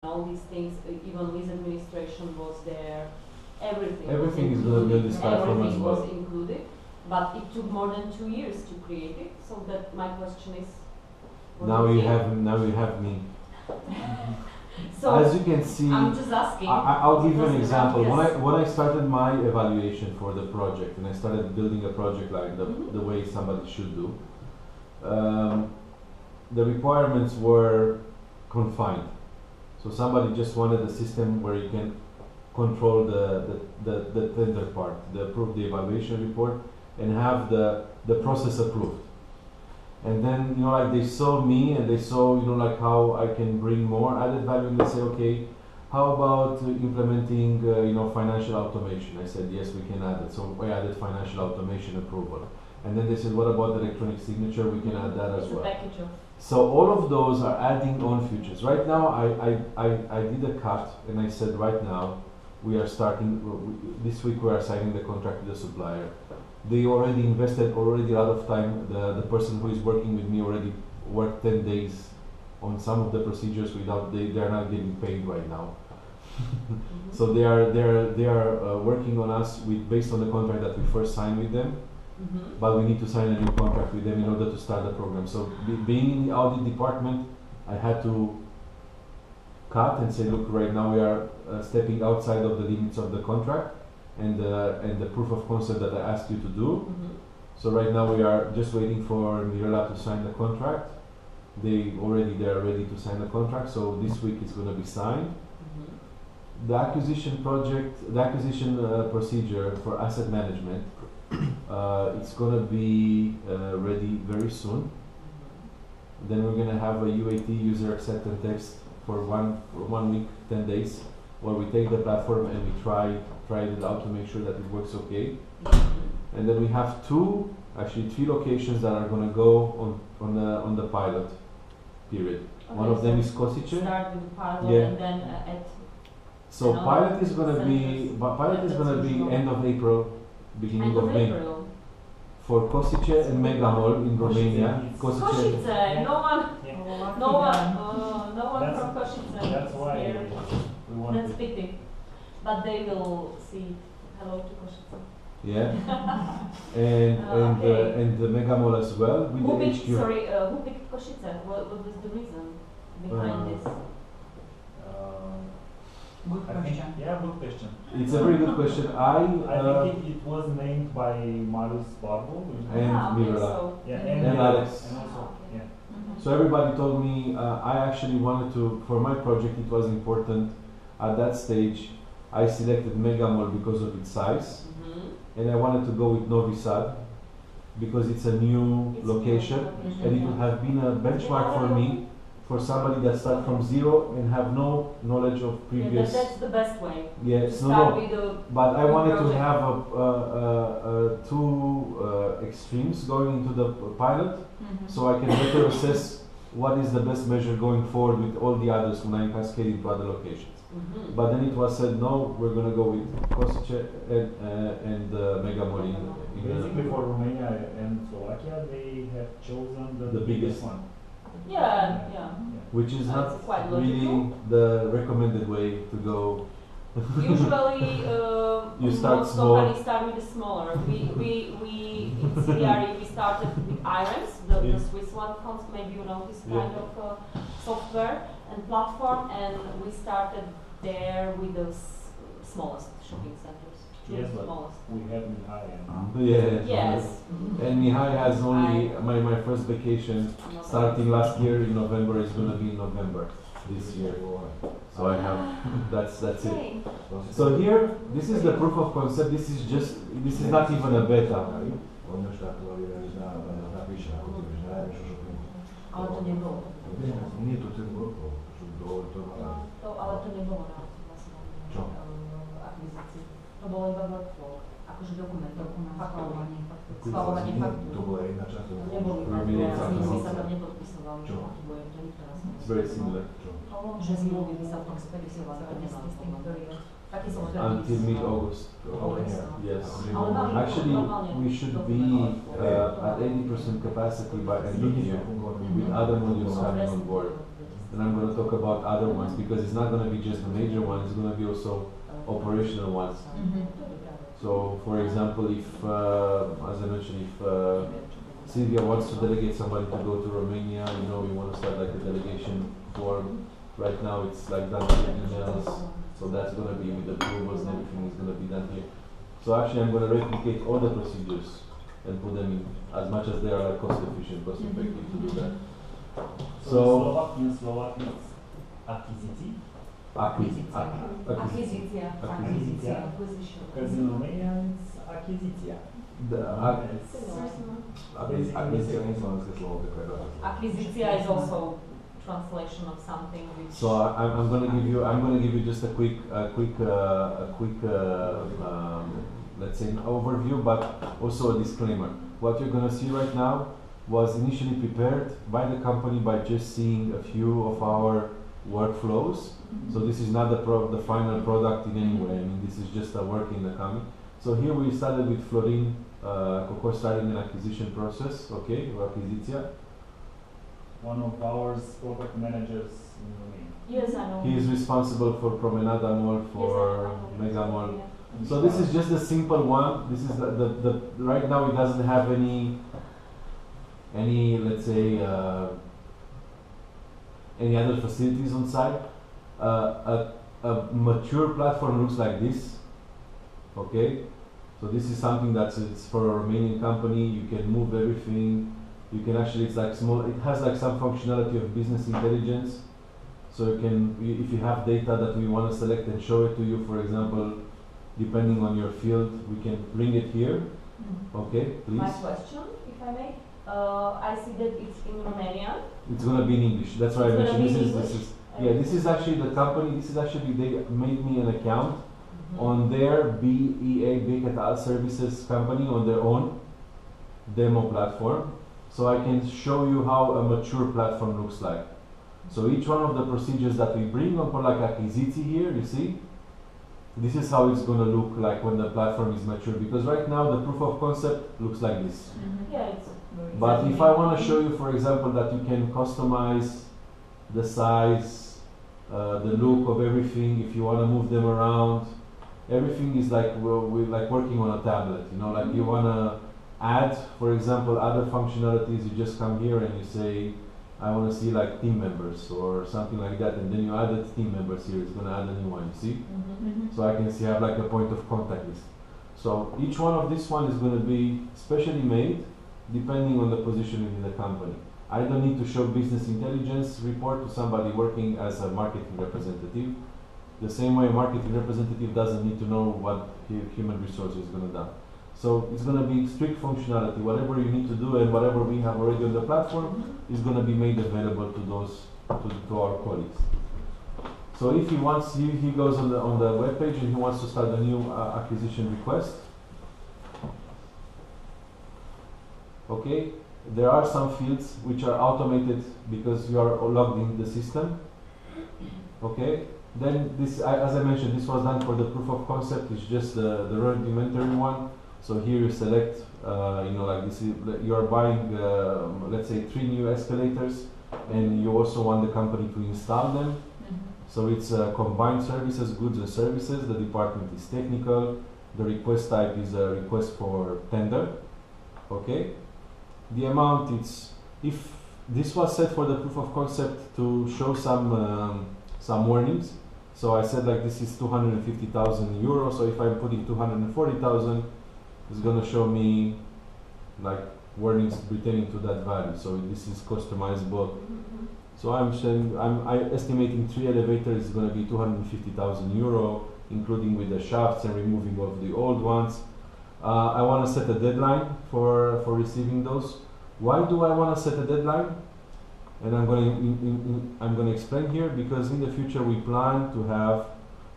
all these things, even lease administration was there, everything. Everything is going to be on this platform as Everything well. was included, but it took more than 2 years to create it. So that my question is, what Now do you think? have me. So As you can see, I'm just asking. I'll give you an because example. yes. When I started my evaluation for the project, and I started building a project like Mhm. the way somebody should do, the requirements were confined. So somebody just wanted a system where you can control the tender part, approve the evaluation report, and have the process approved. And then, like they saw me and they saw, like how I can bring more added value, and they say, okay, how about implementing, financial automation? I said, yes, we can add it. So I added financial automation approval. And then they said, what about electronic signature? We can add that as It's a well. package of. So all of those are adding on features. Right now, I did a cut, and I said, right now, we are starting, this week we are signing the contract with the supplier. They already invested a lot of time. The person who is working with me already worked 10 days on some of the procedures without, they are not getting paid right now. Mhm. So they are working on us based on the contract that we first signed with them. Mhm. But we need to sign a new contract with them in order to start the program. So being in the audit department, I had to cut and say, look, right now we are stepping outside of the limits of the contract and the proof of concept that I asked you to do. Mhm. So right now we are just waiting for Mirela to sign the contract. They are ready to sign the contract. So this week it's going to be signed. Mhm. The acquisition procedure for asset management, it's going to be ready very soon. Mhm. Then we're going to have a UAT, user acceptance test, for one week, 10 days, where we take the platform and we try it out to make sure that it works okay. Mhm. And then we have three locations that are going to go on the pilot period. One Okay, of them so is Kosice. start with the pilot Yeah. and then at. So No, pilot is going to be That's usual. end of April, beginning End of of May. April. For Kosice and Mega Mall in Romania. Kosice, no one, Yeah. no one That's- from Kosice That's is why here. we want That's to. pity. But they will see. Hello to Kosice. Yeah. And the Mega Mall as well with Who the picked, HQ. sorry, who picked Kosice? What was the reason behind this? Good I think, question. yeah, good question. It's a very good question. I think it was named by Marius Barbu. And Ah, okay, Mirela. so. Yeah, And Mirela. Alex. And also, Okay. yeah. Mhm. So everybody told me I actually wanted to, for my project, it was important at that stage. I selected Mega Mall because of its size, Mhm. and I wanted to go with Novi Sad because it's a new It's location, new location, and it yeah. would have been a benchmark for me, for somebody that start from zero and have no knowledge of Yeah, previous. that's the best way. Yes, To no, start no. with the. But I New wanted to project. have two extremes going into the pilot, Mhm. so I can better assess what is the best measure going forward with all the others when I cascade into other locations. Mhm. But then it was said, no, we're going to go with Kosice and Mega Mall in Basically, for Romania and Slovakia, they have chosen The biggest. one. Yeah, yeah. which is not That's quite really logical. the recommended way to go. Usually, You start most small. companies start with the smaller. We in CBRE we started with IRENS, the Yeah. Swiss one comes, maybe you know this Yeah. kind of software and platform, and we started there with the smallest shopping centers, two Yes, but smallest. we have Mihai and Yeah. Yes. And Mihai has only my first vacation Not starting last year in November is going to be in November this year. So I have that's it. Okay. So here, this is the proof of concept. This is not even a beta. Ale to nie było. Nie, to ten rok, To, ale to nie było na vlastne Čo? akvizícii. To bolo iba workflow, akože dokument, faktúry. Schvalovanie Schvalovanie faktúr. To bola jedna časť. To neboli Robili faktúry, examen. zmluvy sa tam nepodpisovali, že Čo? faktúrujem, to nikto nás It's very similar. Že zmluvy by sa tam spedisovali, to nemám problém. Taký som Until mid-August. August. Yes. Ale mali Actually, normálne we should be at 80% capacity by end of year with other modules coming on board. and I'm going to talk about other ones because it's not going to be just the major ones, it's going to be also operational ones. So, for example, if, as I mentioned, if Sylvia wants to delegate somebody to go to Romania, you know, we want to start like a delegation form. Right now it's like done with emails, so that's going to be with approvals and everything is going to be done here. So actually I'm going to replicate all the procedures and put them in as much as they are like cost efficient, cost effective to do that. So, in Slovak it's acquisition. Acquisition. Because in Romania it's acquisition. Acquisition is also translation of something which. So I'm going to give you just a quick let's say an overview, but also a disclaimer. What you're going to see right now was initially prepared by the company by just seeing a few of our workflows. So this is not the final product in any way. I mean, this is just a work in the company. So here we started with Florin, Coco starting an acquisition process, okay, or acquisition. One of our product managers in Romania. Yes, I know. He is responsible for Promenada Mall, for Mega Mall. Yeah. So this is just a simple one. This is the right now it doesn't have any let's say any other facilities on site. A mature platform looks like this. Okay, so this is something it's for a Romanian company. You can move everything. You can actually, it's like small. It has like some functionality of business intelligence. So you can, if you have data that we want to select and show it to you, for example, depending on your field, we can bring it here. Okay, please. My question, if I may. I see that it's in Romanian. It's gonna be in English. That's why I It's gonna mentioned be this in is yeah. This is actually the company. This is actually they made me an account on their BEA Big et al. Services company on their own demo platform, so I can show you how a mature platform looks like. So each one of the procedures that we bring on for like acquisition here, you see, this is how it's going to look like when the platform is mature. Because right now the proof of concept looks like this. Yeah, it's. But if I want to show you, for example, that you can customize the size, the look of everything, if you want to move them around, everything is like we're like working on a tablet. You know, like you want to add, for example, other functionalities. You just come here and you say, I want to see like team members or something like that, and then you added team members here. It's going to add a new one. You see, so I can see have like a point of contact list. So each one of this one is going to be specially made depending on the position within the company. I don't need to show business intelligence report to somebody working as a marketing representative. The same way a marketing representative doesn't need to know what human resources is going to do. So it's going to be strict functionality. Whatever you need to do and whatever we have already on the platform is going to be made available to those to our colleagues. So if he wants, he goes on the web page and he wants to start a new acquisition request. Okay, there are some fields which are automated because you are logged in the system. Okay, then this, as I mentioned, this was done for the proof of concept. It's just the rudimentary one. So here you select, you know, like this. You are buying, let's say, 3 new escalators, and you also want the company to install them. So it's combined services, goods and services. The department is technical. The request type is a request for tender. Okay. The amount, it's, if this was set for the proof of concept to show some warnings. So I said like this is 250,000 euros. So if I'm putting 240,000, it's going to show me like warnings pertaining to that value. So this is customizable. So I'm estimating 3 elevators is going to be 250,000 euro, including with the shafts and removing of the old ones. I want to set a deadline for receiving those. Why do I want to set a deadline? And I'm going to explain here, because in the future we plan to have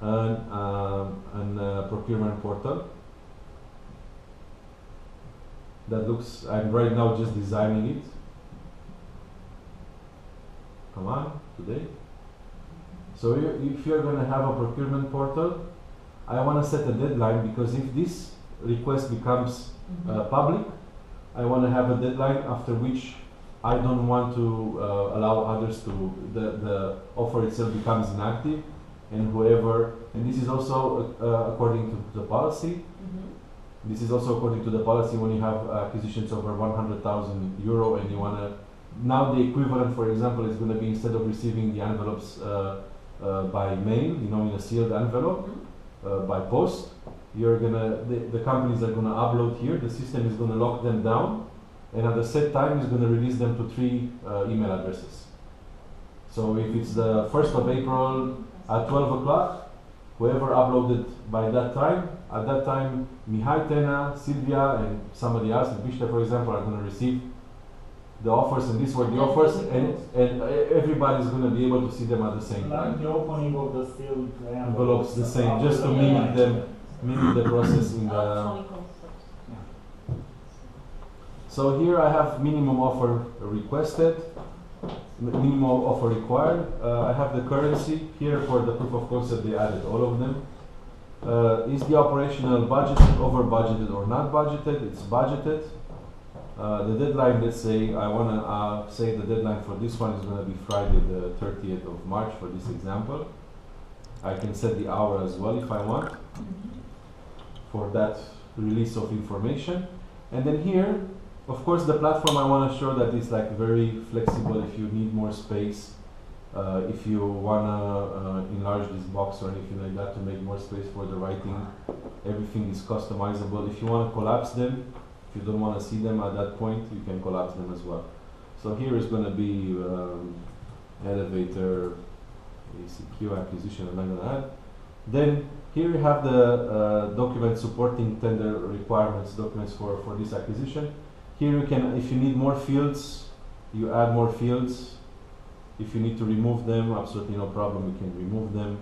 an procurement portal that looks. I'm right now just designing it. Come on, today. So if you're going to have a procurement portal, I want to set a deadline, because if this request becomes public, I want to have a deadline after which I don't want to allow others to, the offer itself becomes inactive, and whoever, and this is also according to the policy. This is also according to the policy when you have acquisitions over 100,000 euro and you want to, now the equivalent, for example, is going to be, instead of receiving the envelopes by mail, you know, in a sealed envelope, by post, you're gonna, the companies are gonna upload here, the system is gonna lock them down, and at the set time is gonna release them to 3 email addresses. So if it's the 1st of April at 12 o'clock, whoever uploaded by that time, at that time, Mihai Tena, Silvia, and somebody else, Bishta, for example, are gonna receive the offers, and these were the offers, and everybody's gonna be able to see them at the same Like time. the opening of the sealed Envelopes the same, just to mimic them, mimic the process in the. Electronic concept. So here I have minimum offer requested, minimum offer required. I have the currency here for the proof of concept. They added all of them. Is the operational budgeted, over budgeted, or not budgeted? It's budgeted. The deadline, let's say, I want to say the deadline for this one is going to be Friday the 30th of March for this example. I can set the hour as well if I want for that release of information. And then here, of course, the platform I want to show that is like very flexible if you need more space, if you want to enlarge this box or anything like that to make more space for the writing. Everything is customizable. If you want to collapse them, if you don't want to see them at that point, you can collapse them as well. So here is going to be elevator, ACQ acquisition, I'm not going to add. Then here you have the document supporting tender requirements, documents for this acquisition. Here you can, if you need more fields, you add more fields. If you need to remove them, absolutely no problem, you can remove them.